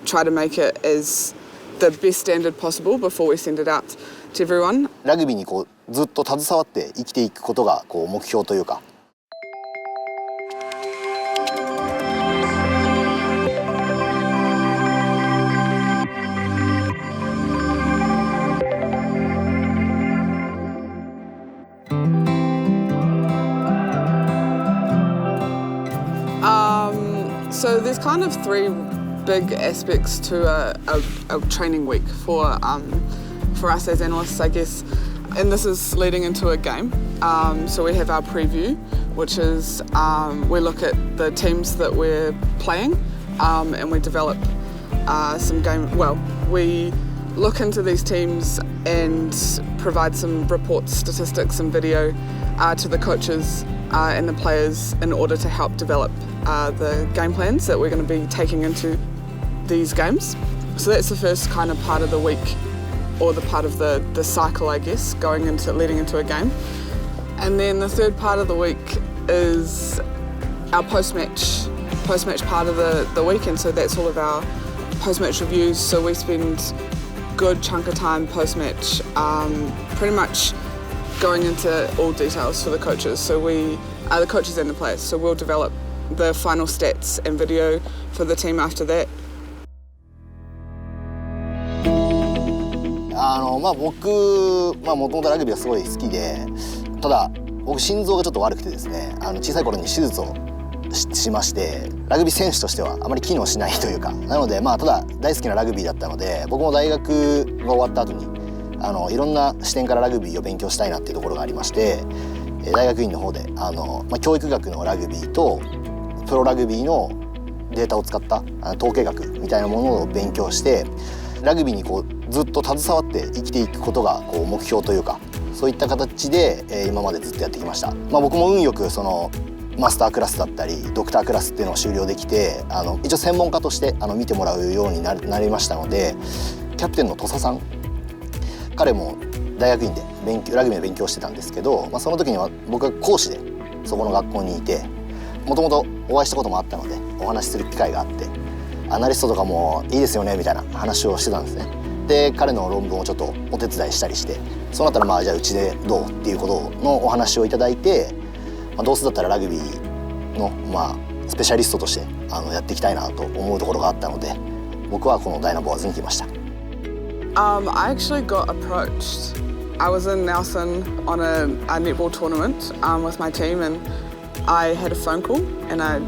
try to make it as the best standard possible before we send it out to everyone. ラグビーにこうずっと携わって生きていくことがこう目標というか。So there's kind of three big aspects to a training week for us as analysts, I guess, and this is leading into a game. So we have our preview, which is we look at the teams that we're playing and we develop some game. Well, we look into these teams and provide some reports, statistics, and video to the coaches and the players in order to help develop the game plans that we're going to be taking into these games. So that's the first kind of part of the week, or the part of the cycle, I guess, leading into a game. And then the third part of the week is our post-match part of the weekend. So that's all of our post-match reviews. So we spend a good chunk of time post-match, pretty much going into all details for the coaches. So the coaches and the players. So we'll develop the final stats and video for the team after that. 僕もともとラグビーがすごい好きで、ただ僕心臓がちょっと悪くてですね、小さい頃に手術をしまして、ラグビー選手としてはあまり機能しないというか、なのでただ大好きなラグビーだったので、僕も大学が終わった後にいろんな視点からラグビーを勉強したいなっていうところがありまして、大学院の方で教育学のラグビーとプロラグビーのデータを使った統計学みたいなものを勉強して、ラグビーにこうずっと携わって生きていくことがこう目標というか、そういった形で今までずっとやってきました。僕も運よくそのマスタークラスだったりドクタークラスっていうのを修了できて、一応専門家として見てもらうようになりましたので、キャプテンの土佐さん、彼も大学院でラグビーの勉強してたんですけど、その時には僕は講師でそこの学校にいて、もともとお会いしたこともあったのでお話しする機会があって、アナリストとかもいいですよねみたいな話をしてたんですね。で彼の論文をちょっとお手伝いしたりして、そうなったらじゃあうちでどうっていうことのお話をいただいて、どうせだったらラグビーのスペシャリストとしてやっていきたいなと思うところがあったので、僕はこのダイナボアーズに来ました。I actually got approached. I was in Nelson on a netball tournament with my team, and I had a phone call and I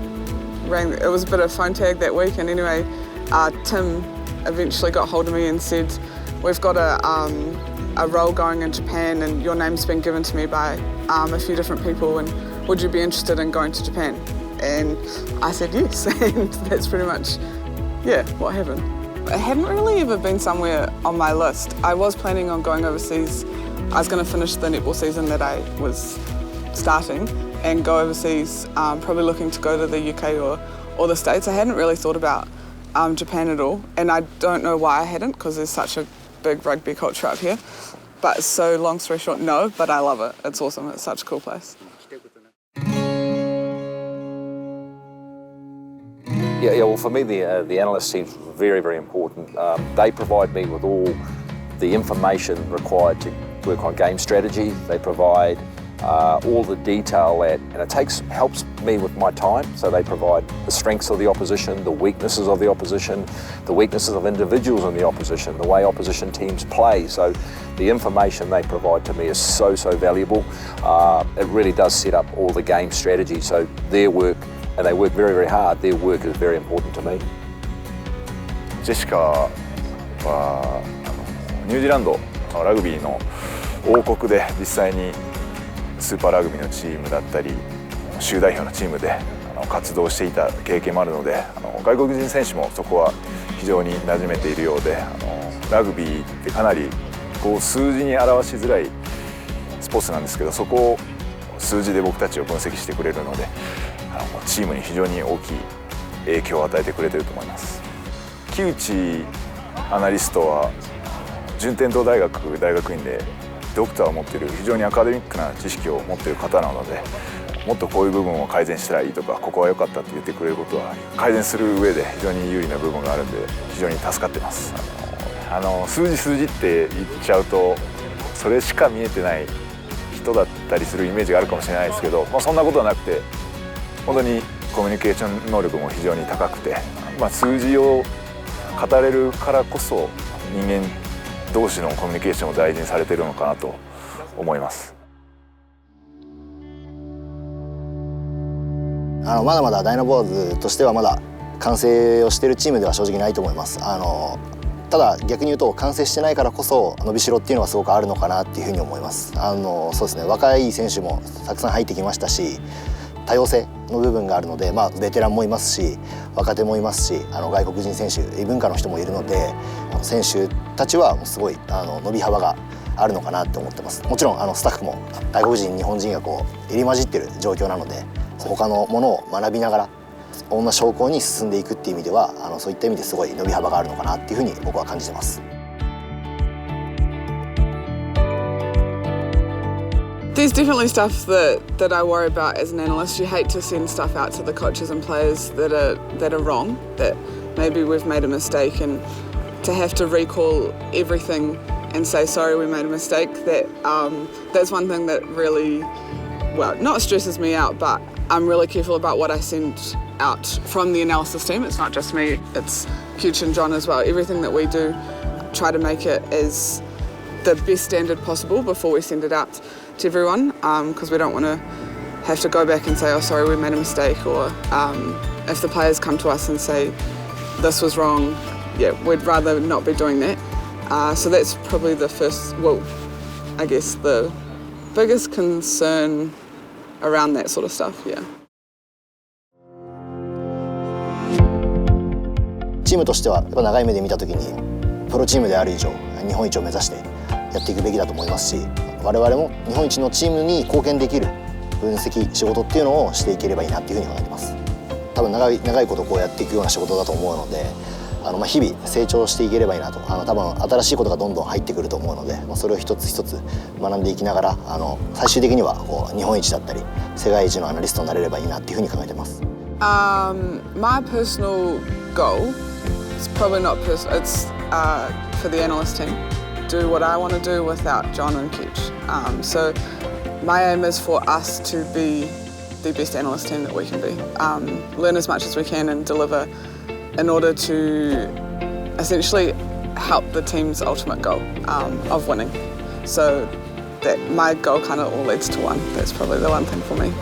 rang. It was a bit of phone tag that week, and anyway, Tim eventually got hold of me and said, "We've got a role going in Japan, and your name's been given to me by a few different people, and would you be interested in going to Japan?" And I said yes, and that's pretty much what happened. I hadn't really ever been somewhere on my list. I was planning on going overseas. I was going to finish the netball season that I was starting and go overseas, probably looking to go to the UK or the States. I hadn't really thought about Japan at all, and I don't know why I hadn't, because there's such a big rugby culture up here. But so long story short, no, but I love it. It's awesome. It's such a cool place. Yeah. Well, for me, the analyst team's very, very important. They provide me with all the information required to work on game strategy. They provide all the detail and it helps me with my time. So they provide the strengths of the opposition, the weaknesses of the opposition, the weaknesses of individuals in the opposition, the way opposition teams play. So the information they provide to me is so valuable. It really does set up all the game strategy. So their work, and they work very, very hard, their work is very important to me. ジェシカはニュージーランドラグビーの王国で実際にスーパーラグビーのチームだったり州代表のチームで活動していた経験もあるので、外国人選手もそこは非常に馴染めているようで、ラグビーってかなり数字に表しづらいスポーツなんですけど、そこを数字で僕たちを分析してくれるので、チームに非常に大きい影響を与えてくれていると思います。木内アナリストは順天堂大学大学院でドクターを持っている非常にアカデミックな知識を持っている方なので、もっとこういう部分を改善したらいいとかここは良かったって言ってくれることは改善する上で非常に有利な部分があるんで非常に助かってます。数字って言っちゃうとそれしか見えてない人だったりするイメージがあるかもしれないですけど、そんなことはなくて本当にコミュニケーション能力も非常に高くて、数字を語れるからこそ人間同士のコミュニケーションを大事にされているのかなと思います。まだまだダイナボアーズとしてはまだ完成をしているチームでは正直ないと思います。ただ逆に言うと完成してないからこそ伸びしろっていうのはすごくあるのかなっていうふうに思います。そうですね、若い選手もたくさん入ってきましたし、多様性の部分があるので、ベテランもいますし若手もいますし、外国人選手異文化の人もいるので、選手たちはすごい伸び幅があるのかなって思ってます。もちろんスタッフも外国人日本人が入り混じってる状況なので、他のものを学びながら同じ方向に進んでいくっていう意味ではそういった意味ですごい伸び幅があるのかなっていうふうに僕は感じてます。There's definitely stuff that I worry about as an analyst. You hate to send stuff out to the coaches and players that are wrong, that maybe we've made a mistake, and to have to recall everything and say sorry we made a mistake. That's one thing that really, well, not stresses me out, but I'm really careful about what I send out from the analysis team. It's not just me, it's Hugh and John as well. Everything that we do, try to make it as the best standard possible before we send it out to everyone, because we don't want to have to go back and say, oh sorry we made a mistake, or if the players come to us and say this was wrong, we'd rather not be doing that. So that's probably the first, well, I guess the biggest concern around that sort of stuff, yeah. チームとしてはやっぱ長い目で見た時にプロチームである以上日本一を目指してやっていくべきだと思いますし、我々も日本一のチームに貢献できる分析仕事っていうのをしていければいいなっていうふうに考えてます。多分長いことやっていくような仕事だと思うので、日々成長していければいいなと。多分新しいことがどんどん入ってくると思うので、それを一つ一つ学んでいきながら最終的には日本一だったり世界一のアナリストになれればいいなっていうふうに考えてます。My personal goal, it's probably not personal, it's for the analyst team. Do what I want to do without John and Keach. So my aim is for us to be the best analyst team that we can be. Learn as much as we can and deliver in order to essentially help the team's ultimate goal of winning. So that my goal kind of all leads to one. That's probably the one thing for me.